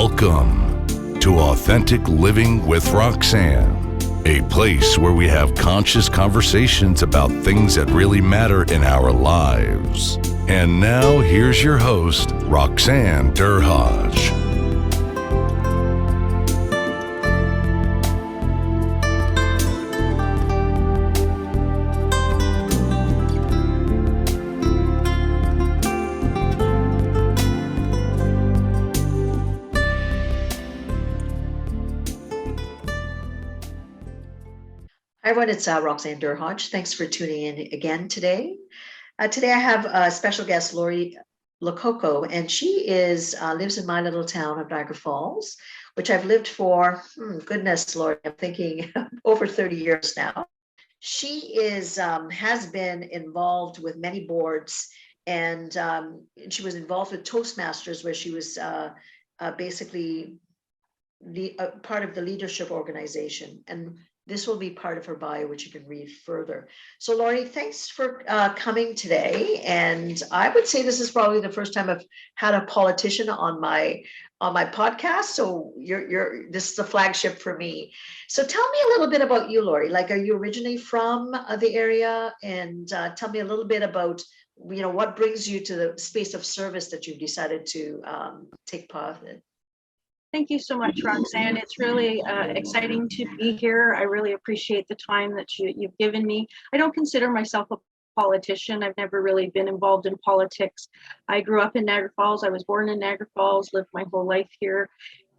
Welcome to Authentic Living with Roxanne, a place where we have conscious conversations about things that really matter in our lives. And now, here's your host, Roxanne Derhodge. Hi, everyone. It's Roxanne Derhodge. Thanks for tuning in again today. Today I have a special guest, Lori Lococo, and she lives in my little town of Niagara Falls, which I've lived for, goodness, Lori, I'm thinking over 30 years now. She has been involved with many boards, and she was involved with Toastmasters, where she was basically part of the leadership organization. And this will be part of her bio, which you can read further. So, Lori, thanks for coming today. And I would say this is probably the first time I've had a politician on my podcast. So this is the flagship for me. So tell me a little bit about you, Lori. Like, are you originally from the area? And tell me a little bit about, what brings you to the space of service that you've decided to take part in. Thank you so much, Roxanne. It's really exciting to be here. I really appreciate the time that you've given me. I don't consider myself a politician. I've never really been involved in politics. I grew up in Niagara Falls. I was born in Niagara Falls, lived my whole life here.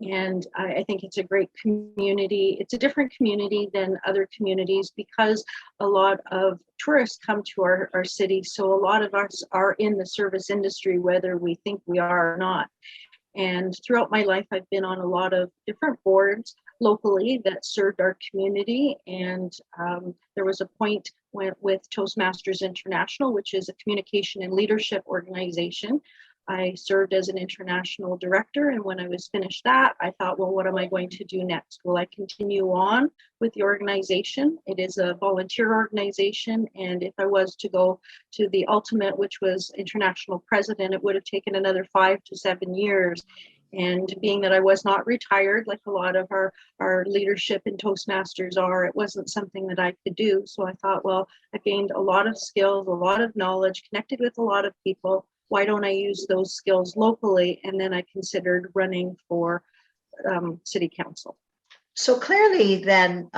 And I think it's a great community. It's a different community than other communities because a lot of tourists come to our city. So a lot of us are in the service industry, whether we think we are or not. And throughout my life, I've been on a lot of different boards locally that served our community. And there was a point with Toastmasters International, which is a communication and leadership organization. I served as an international director. And when I was finished that, I thought, well, what am I going to do next? Will I continue on with the organization? It is a volunteer organization. And if I was to go to the ultimate, which was international president, it would have taken another 5 to 7 years. And being that I was not retired, like a lot of our leadership in Toastmasters are, it wasn't something that I could do. So I thought, well, I gained a lot of skills, a lot of knowledge, connected with a lot of people. Why don't I use those skills locally? And then I considered running for city council. So clearly then,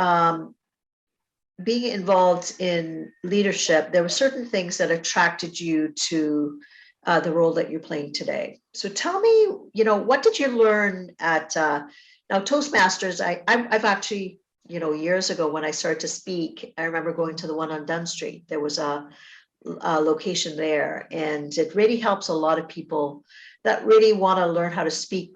being involved in leadership, there were certain things that attracted you to the role that you're playing today. So tell me, what did you learn at, now Toastmasters, I've actually, years ago when I started to speak, I remember going to the one on Dunn Street. There was a location there, and it really helps a lot of people that really want to learn how to speak,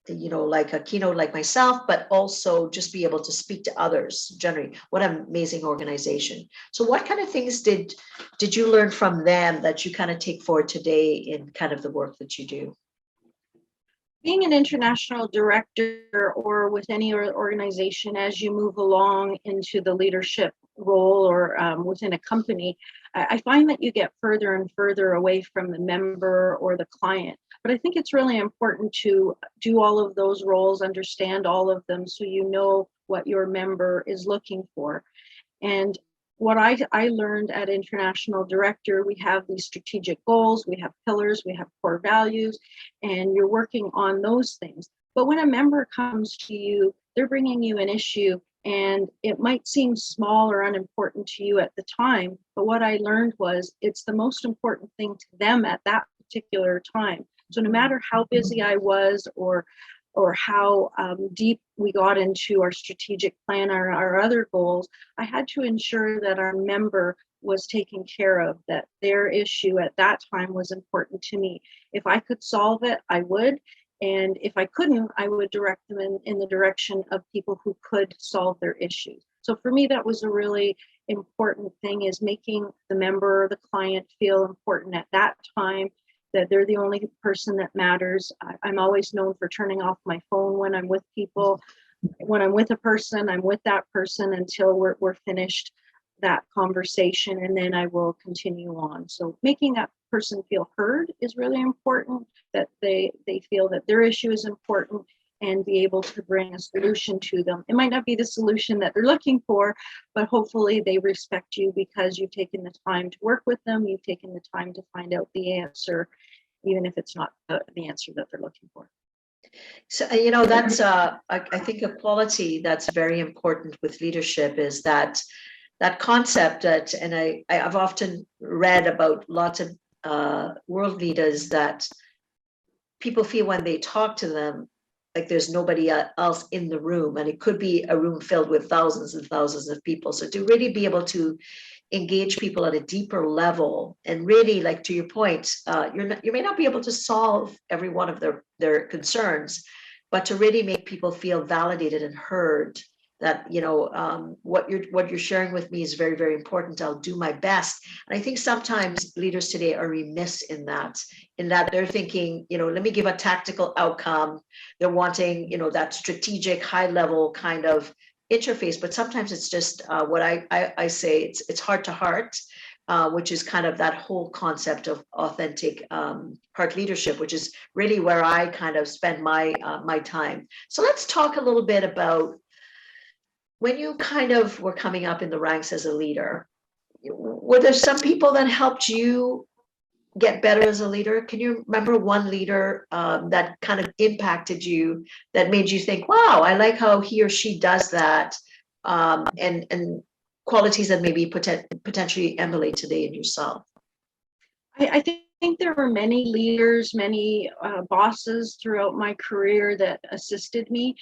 like a keynote like myself, but also just be able to speak to others generally. What an amazing organization. So what kind of things did you learn from them that you kind of take forward today in kind of the work that you do? Being an international director or with any organization, as you move along into the leadership role or within a company, I find that you get further and further away from the member or the client. But I think it's really important to do all of those roles, understand all of them, so you know what your member is looking for. And what I learned at International Director, we have these strategic goals, we have pillars, we have core values, and you're working on those things. But when a member comes to you, they're bringing you an issue, and it might seem small or unimportant to you at the time, but what I learned was it's the most important thing to them at that particular time. So no matter how busy I was or how deep we got into our strategic plan, our other goals, I had to ensure that our member was taken care of, that their issue at that time was important to me. If I could solve it, I would. And if I couldn't, I would direct them in the direction of people who could solve their issues. So for me, that was a really important thing, is making the member or the client feel important at that time, that they're the only person that matters. I'm always known for turning off my phone when I'm with people. When I'm with a person, I'm with that person until we're finished that conversation, and then I will continue on. So making that person feel heard is really important, that they feel that their issue is important, and be able to bring a solution to them. It might not be the solution that they're looking for, but hopefully they respect you because you've taken the time to work with them, you've taken the time to find out the answer, even if it's not the answer that they're looking for. So, that's, I think a quality that's very important with leadership is that concept that, and I've often read about lots of world leaders that people feel when they talk to them, like there's nobody else in the room, and it could be a room filled with thousands and thousands of people. So to really be able to engage people at a deeper level, and really, like to your point, you may not be able to solve every one of their concerns, but to really make people feel validated and heard, that what you're sharing with me is very, very important. I'll do my best. And I think sometimes leaders today are remiss in that they're thinking, let me give a tactical outcome. They're wanting, that strategic, high level kind of interface, but sometimes it's just what I say, it's heart to heart, which is kind of that whole concept of authentic heart leadership, which is really where I kind of spend my time. So let's talk a little bit about when you kind of were coming up in the ranks as a leader. Were there some people that helped you get better as a leader? Can you remember one leader that kind of impacted you, that made you think, wow, I like how he or she does that, and qualities that maybe potentially emulate today in yourself? I think there were many leaders, many bosses throughout my career that assisted me.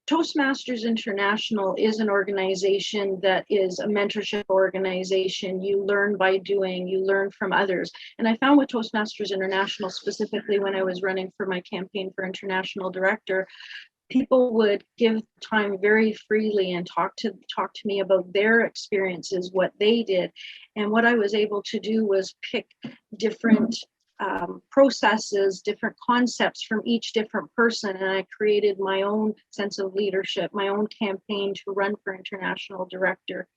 Toastmasters International is an organization that is a mentorship organization. You learn by doing, you learn from others. And I found with Toastmasters International, specifically when I was running for my campaign for international director, people would give time very freely and talk to me about their experiences, what they did. And what I was able to do was pick different processes, different concepts from each different person. And I created my own sense of leadership, my own campaign to run for international director.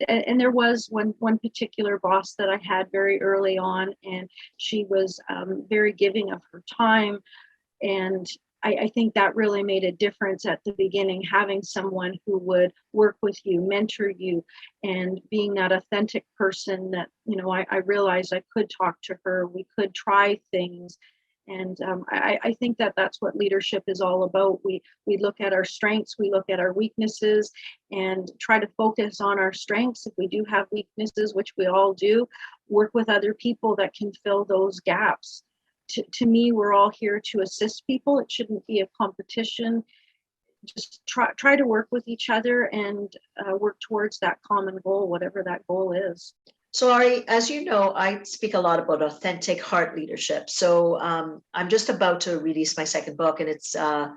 And there was one particular boss that I had very early on, and she was very giving of her time. And I think that really made a difference at the beginning, having someone who would work with you, mentor you, and being that authentic person that, I realized I could talk to her, we could try things. And I think that that's what leadership is all about. We look at our strengths, we look at our weaknesses, and try to focus on our strengths. If we do have weaknesses, which we all do, work with other people that can fill those gaps. To me, we're all here to assist people. It shouldn't be a competition. Just try to work with each other and work towards that common goal, whatever that goal is. So Ari, as you know, I speak a lot about authentic heart leadership. So I'm just about to release my second book, and it's the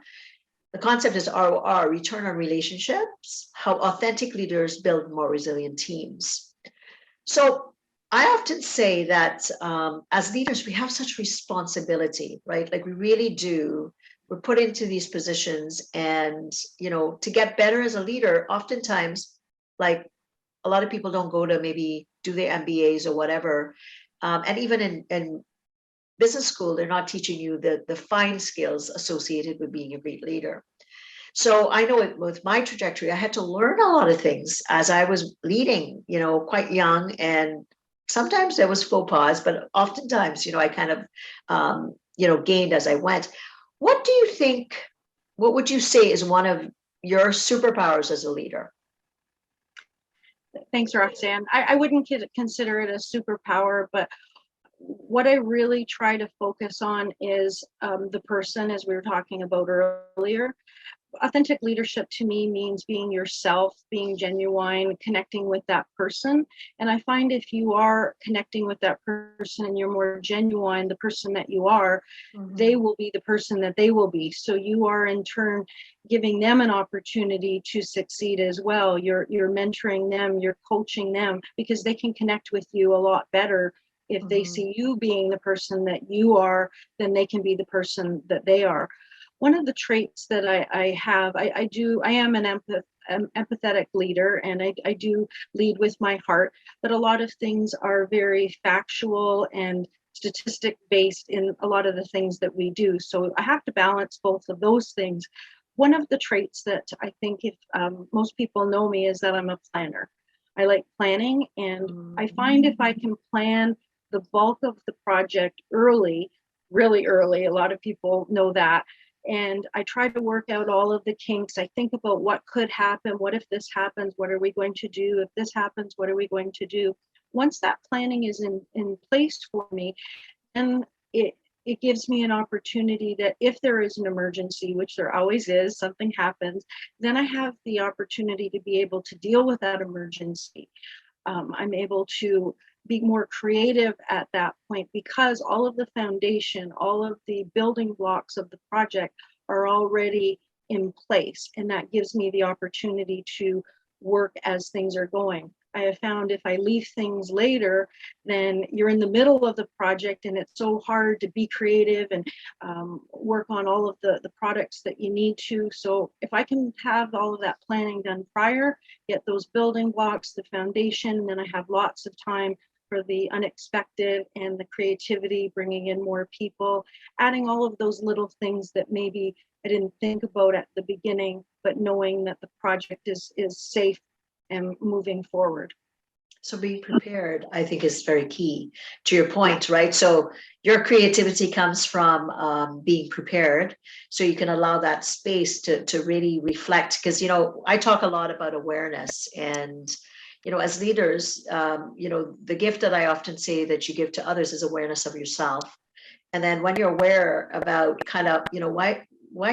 concept is ROR, Return on Relationships, How Authentic Leaders Build More Resilient Teams. So I often say that as leaders, we have such responsibility, right? Like we really do. We're put into these positions, and, to get better as a leader, oftentimes, like a lot of people don't go to maybe do their MBAs or whatever. And even in business school, they're not teaching you the fine skills associated with being a great leader. So I know with my trajectory, I had to learn a lot of things as I was leading, quite young, and sometimes there was faux pas, but oftentimes, I kind of, gained as I went. What would you say is one of your superpowers as a leader? Thanks, Roxanne. I wouldn't consider it a superpower, but what I really try to focus on is the person, as we were talking about earlier. Authentic leadership to me means being yourself, being genuine, connecting with that person. And I find if you are connecting with that person and you're more genuine, the person that you are, they will be the person that they will be. So you are in turn giving them an opportunity to succeed as well. You're mentoring them, you're coaching them, because they can connect with you a lot better. If they see you being the person that you are, then they can be the person that they are. One of the traits that I have, I am an empathetic leader, and I do lead with my heart, but a lot of things are very factual and statistic-based in a lot of the things that we do. So I have to balance both of those things. One of the traits that I think if most people know me is that I'm a planner. I like planning, and I find if I can plan the bulk of the project early, really early, a lot of people know that, and I try to work out all of the kinks. I think about what could happen. What if this happens? What are we going to do? If this happens, what are we going to do? Once that planning is in place for me, then it gives me an opportunity that if there is an emergency, which there always is, something happens, then I have the opportunity to be able to deal with that emergency. I'm able to be more creative at that point because all of the foundation, all of the building blocks of the project are already in place. And that gives me the opportunity to work as things are going. I have found if I leave things later, then you're in the middle of the project and it's so hard to be creative and work on all of the products that you need to. So if I can have all of that planning done prior, get those building blocks, the foundation, then I have lots of time for the unexpected and the creativity, bringing in more people, adding all of those little things that maybe I didn't think about at the beginning, but knowing that the project is safe and moving forward. So being prepared, I think, is very key to your point, right? So your creativity comes from being prepared, so you can allow that space to really reflect. Because, I talk a lot about awareness, and, as leaders, the gift that I often say that you give to others is awareness of yourself. And then when you're aware about kind of, why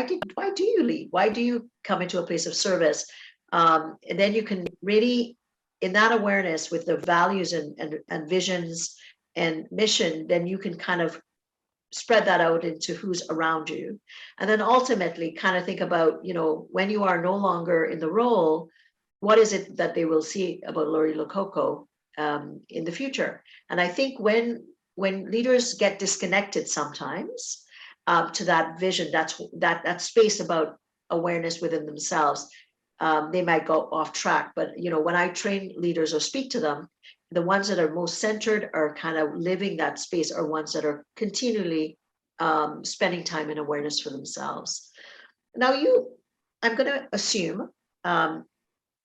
do you lead? Why do you come into a place of service? And then you can really, in that awareness with the values and visions and mission, then you can kind of spread that out into who's around you. And then ultimately kind of think about, when you are no longer in the role, what is it that they will see about Lori Lococo in the future? And I think when leaders get disconnected sometimes to that vision, that space about awareness within themselves, they might go off track. But when I train leaders or speak to them, the ones that are most centered are kind of living that space, are ones that are continually spending time in awareness for themselves. Now I'm going to assume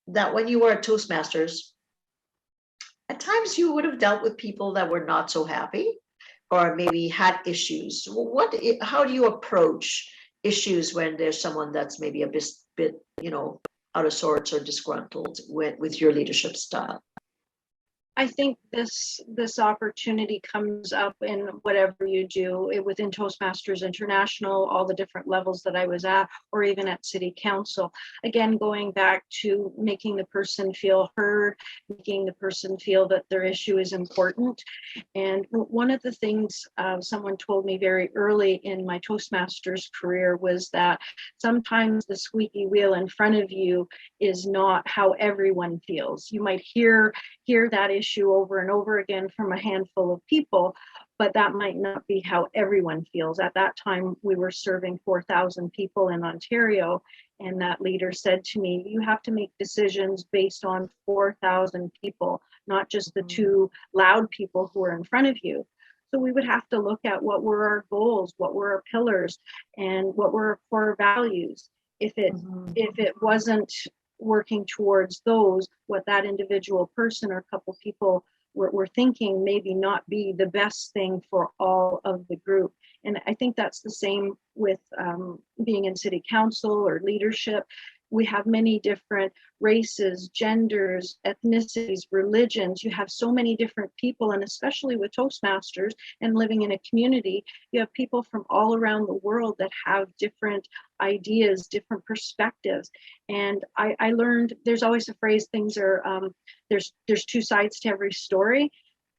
that when you were at Toastmasters, at times you would have dealt with people that were not so happy or maybe had issues. How do you approach issues when there's someone that's maybe a bit out of sorts or disgruntled with your leadership style? I think this opportunity comes up in whatever you do within Toastmasters International, all the different levels that I was at, or even at City Council. Again, going back to making the person feel heard, making the person feel that their issue is important. And one of the things someone told me very early in my Toastmasters career was that sometimes the squeaky wheel in front of you is not how everyone feels. You might hear that issue over and over again from a handful of people, but that might not be how everyone feels. At that time, we were serving 4,000 people in Ontario, and that leader said to me, you have to make decisions based on 4,000 people, not just the two loud people who are in front of you. So we would have to look at what were our goals, what were our pillars, and what were our core values. If it wasn't working towards those, what that individual person or couple people were thinking maybe not be the best thing for all of the group. And I think that's the same with being in city council or leadership. We have many different races, genders, ethnicities, religions. You have so many different people, and especially with Toastmasters and living in a community, you have people from all around the world that have different ideas, different perspectives. And I learned there's always a phrase, things are, there's two sides to every story.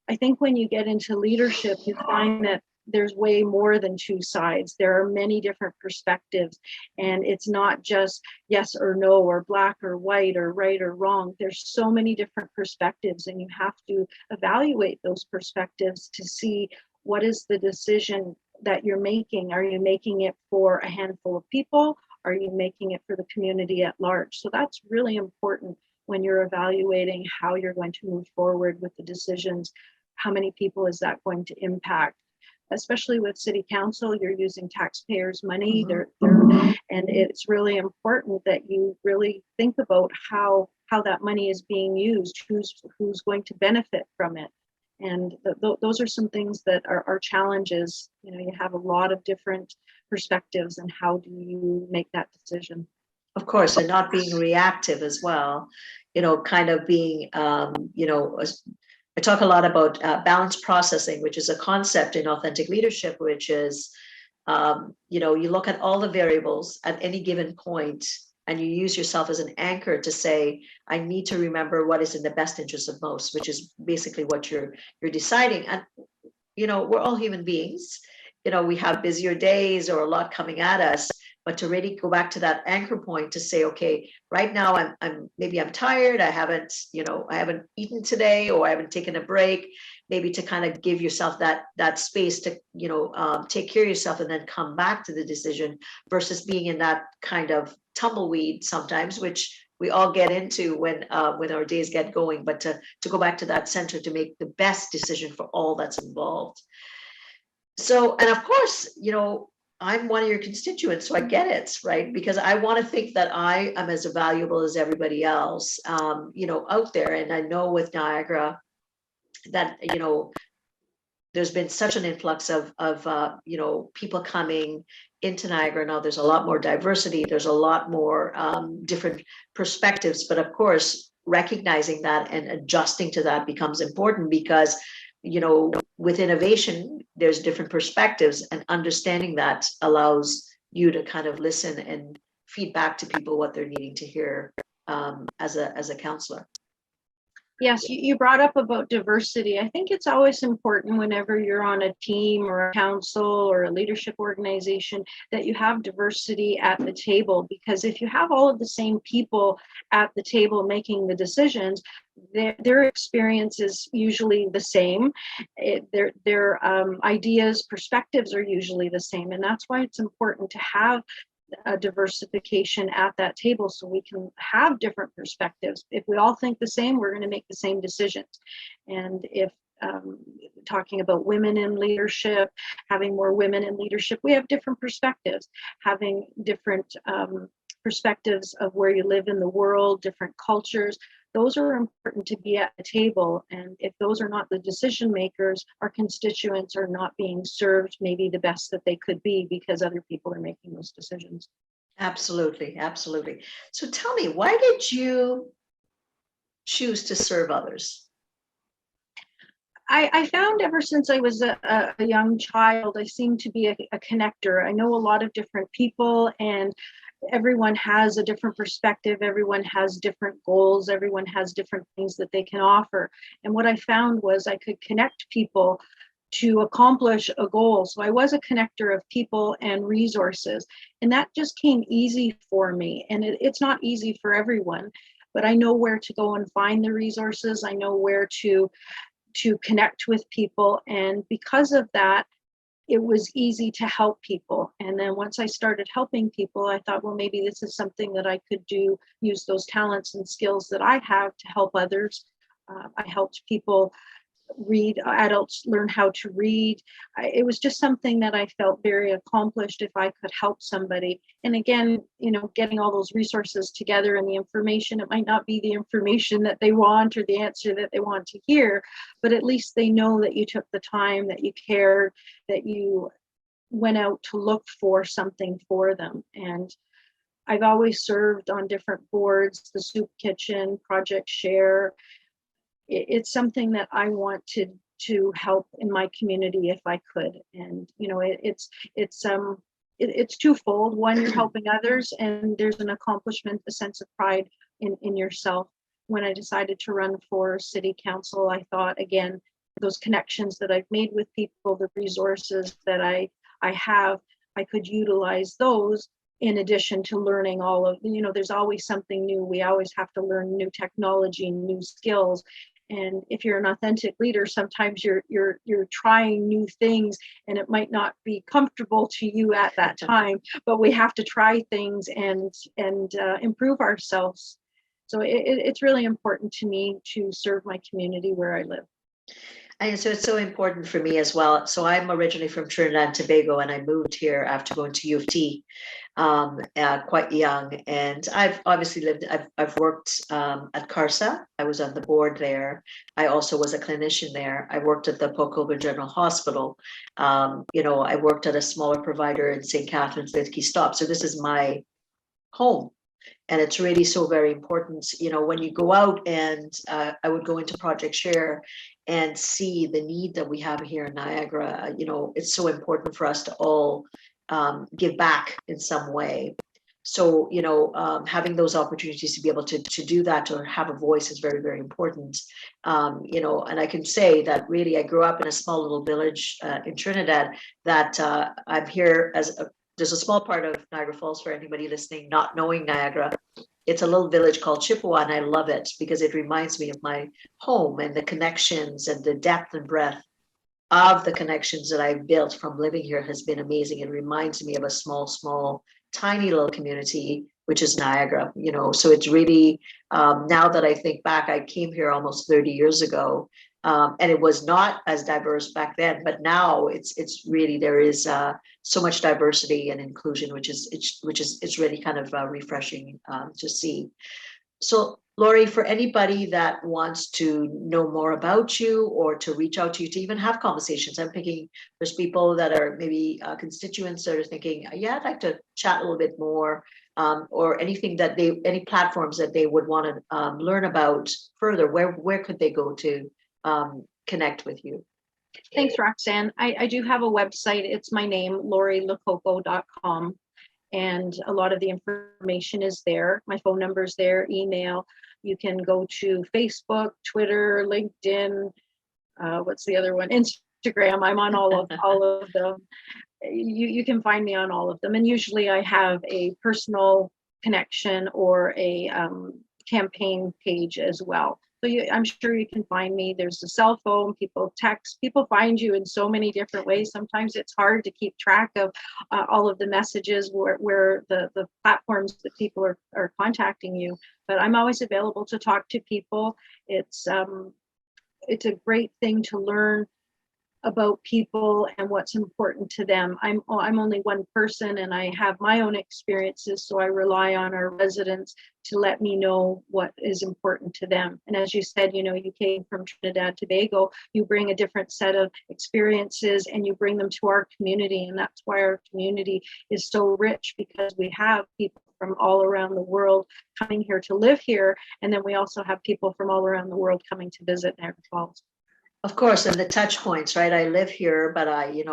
I think when you get into leadership, you find that there's way more than two sides. There are many different perspectives, and it's not just yes or no, or black or white, or right or wrong. There's so many different perspectives, and you have to evaluate those perspectives to see what is the decision that you're making. Are you making it for a handful of people? Are you making it for the community at large? So that's really important when you're evaluating how you're going to move forward with the decisions. How many people is that going to impact? especially with city council, you're using taxpayers' money. Mhm. And it's really important that you really think about how that money is being used, who's going to benefit from it. And those are some things that are challenges. You know, you have a lot of different perspectives, and how do you make that decision? Of course, and not being reactive as well, you know, kind of being, I talk a lot about balanced processing, which is a concept in authentic leadership, which is, you look at all the variables at any given point, and you use yourself as an anchor to say, I need to remember what is in the best interest of most, which is basically what you're deciding. And, we're all human beings. We have busier days or a lot coming at us, but to really go back to that anchor point to say, okay, right now I'm tired. I haven't eaten today, or I haven't taken a break, maybe to kind of give yourself that space to, take care of yourself and then come back to the decision, versus being in that kind of tumbleweed sometimes, which we all get into when our days get going, but to go back to that center to make the best decision for all that's involved. So, and of course, I'm one of your constituents, so I get it, right? Because I want to think that I am as valuable as everybody else, out there. And I know with Niagara that, there's been such an influx of people coming into Niagara. Now there's a lot more diversity. There's a lot more different perspectives. But of course, recognizing that and adjusting to that becomes important, because with innovation, there's different perspectives, and understanding that allows you to kind of listen and feed back to people what they're needing to hear as a counselor. Yes, you brought up about diversity. I think it's always important whenever you're on a team or a council or a leadership organization that you have diversity at the table, because if you have all of the same people at the table making the decisions, their experience is usually the same. Their ideas, perspectives are usually the same. And that's why it's important to have a diversification at that table, so we can have different perspectives. If we all think the same, we're going to make the same decisions. And if talking about women in leadership, having more women in leadership, we have different perspectives. Having different perspectives of where you live in the world, different cultures, those are important to be at the table. And if those are not the decision makers, our constituents are not being served maybe the best that they could be, because other people are making those decisions. Absolutely, absolutely. So tell me, why did you choose to serve others? I found ever since I was a young child, I seemed to be a connector. I know a lot of different people, and everyone has a different perspective. Everyone has different goals. Everyone has different things that they can offer. And what I found was I could connect people to accomplish a goal. So I was a connector of people and resources, and that just came easy for me. And it's not easy for everyone, but I know where to go and find the resources. I know where to connect with people. And because of that, it was easy to help people. And then once I started helping people, I thought, well, maybe this is something that I could do, use those talents and skills that I have to help others. I helped people read, adults learn how to read. It was just something that I felt very accomplished if I could help somebody. And again, getting all those resources together and the information, it might not be the information that they want or the answer that they want to hear, but at least they know that you took the time, that you cared, that you went out to look for something for them. And I've always served on different boards, the Soup Kitchen, Project Share. It's something that I want to help in my community if I could. And it's twofold. One, you're helping others, and there's an accomplishment, a sense of pride in yourself. When I decided to run for city council, I thought, again, those connections that I've made with people, the resources that I have, I could utilize those in addition to learning all of, there's always something new. We always have to learn new technology, new skills. And if you're an authentic leader, sometimes you're trying new things, and it might not be comfortable to you at that time, but we have to try things and improve ourselves. So it's really important to me to serve my community where I live. And so it's so important for me as well. So I'm originally from Trinidad and Tobago, and I moved here after going to U of T quite young. And I've obviously I've worked at CARSA. I was on the board there. I also was a clinician there. I worked at the Port General Hospital. I worked at a smaller provider in St. Catharines, Lidkey Stop. So this is my home. And it's really so very important, when you go out, and I would go into Project Share and see the need that we have here in Niagara. It's so important for us to all give back in some way. So, having those opportunities to be able to do that, or have a voice, is very, very important. And I can say that really I grew up in a small little village in Trinidad that I'm here there's a small part of Niagara Falls, for anybody listening not knowing Niagara. It's a little village called Chippewa, and I love it because it reminds me of my home, and the connections and the depth and breadth of the connections that I've built from living here has been amazing. It reminds me of a small, tiny little community, which is Niagara, so it's really, now that I think back, I came here almost 30 years ago. And it was not as diverse back then, but now it's really, there is so much diversity and inclusion, which is really kind of refreshing to see. So, Lori, for anybody that wants to know more about you, or to reach out to you to even have conversations, there's people that are maybe constituents that are thinking, yeah, I'd like to chat a little bit more, or anything any platforms that they would want to learn about further. Where could they go to connect with you? Thanks, Roxanne. I do have a website. It's my name, LoriLococo.com. And a lot of the information is there. My phone number is there, email. You can go to Facebook, Twitter, LinkedIn. What's the other one? Instagram. I'm on all of them. You can find me on all of them. And usually I have a personal connection or a campaign page as well. So I'm sure you can find me. There's a cell phone, people text, people find you in so many different ways. Sometimes it's hard to keep track of all of the messages where the platforms that people are contacting you. But I'm always available to talk to people. It's a great thing to learn about people and what's important to them. I'm only one person, and I have my own experiences, so I rely on our residents to let me know what is important to them. And as you said, you came from Trinidad Tobago, you bring a different set of experiences and you bring them to our community. And that's why our community is so rich, because we have people from all around the world coming here to live here. And then we also have people from all around the world coming to visit Niagara Falls. Of course, and the touch points, right? I live here, but I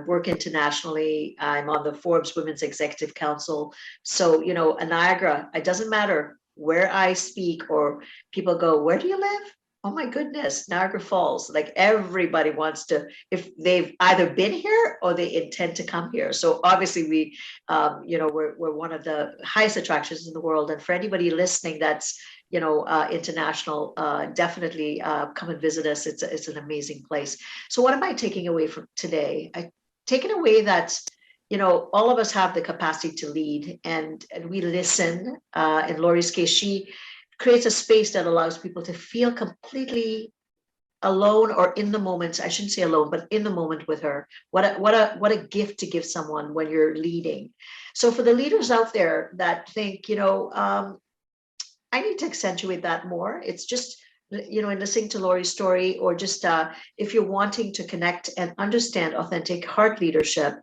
work internationally. I'm on the Forbes Women's Executive Council. So, Niagara, it doesn't matter where I speak or people go, where do you live? Oh my goodness, Niagara Falls. Like, everybody wants to, if they've either been here or they intend to come here. So obviously we're one of the highest attractions in the world. And for anybody listening that's international, definitely come and visit us. It's an amazing place. So what am I taking away from today? I taken away that all of us have the capacity to lead, and we listen. In Lori's case, she creates a space that allows people to feel completely alone, or in the moment. I shouldn't say alone, but in the moment with her. What a gift to give someone when you're leading. So for the leaders out there that think, I need to accentuate that more. It's just, in listening to Lori's story, or just if you're wanting to connect and understand authentic heart leadership,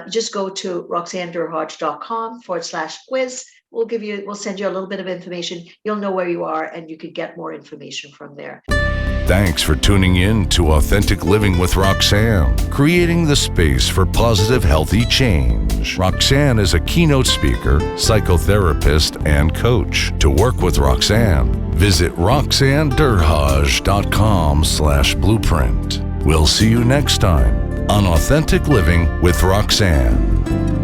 just go to roxannedurhodge.com/quiz. We'll send you a little bit of information. You'll know where you are, and you could get more information from there. Thanks for tuning in to Authentic Living with Roxanne, creating the space for positive, healthy change. Roxanne is a keynote speaker, psychotherapist, and coach. To work with Roxanne, visit roxannedurhodge.com/blueprint. We'll see you next time on Authentic Living with Roxanne.